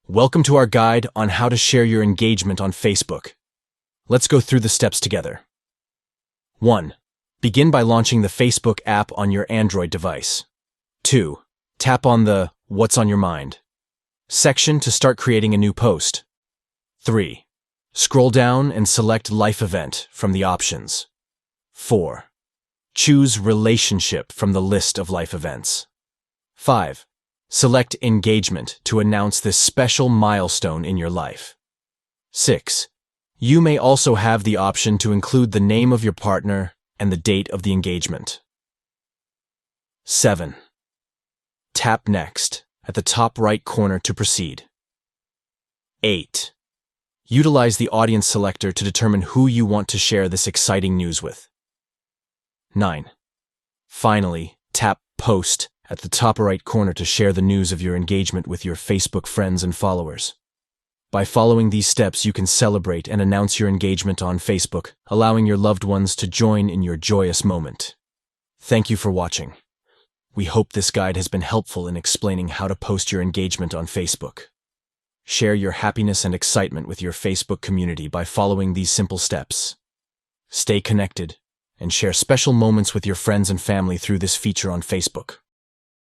Welcome to our guide on how to share your engagement on Facebook. Let's go through the steps together. 1. Begin by launching the Facebook app on your Android device. 2. Tap on the What's on Your Mind section to start creating a new post. 3. Scroll down and select Life Event from the options. 4. Choose Relationship from the list of life events. 5. Select Engagement to announce this special milestone in your life. 6. You may also have the option to include the name of your partner and the date of the engagement. 7. Tap Next at the top right corner to proceed. 8. Utilize the audience selector to determine who you want to share this exciting news with. 9. Finally, tap Post at the top right corner to share the news of your engagement with your Facebook friends and followers. By following these steps, you can celebrate and announce your engagement on Facebook, allowing your loved ones to join in your joyous moment. Thank you for watching. We hope this guide has been helpful in explaining how to post your engagement on Facebook. Share your happiness and excitement with your Facebook community by following these simple steps. Stay connected and share special moments with your friends and family through this feature on Facebook.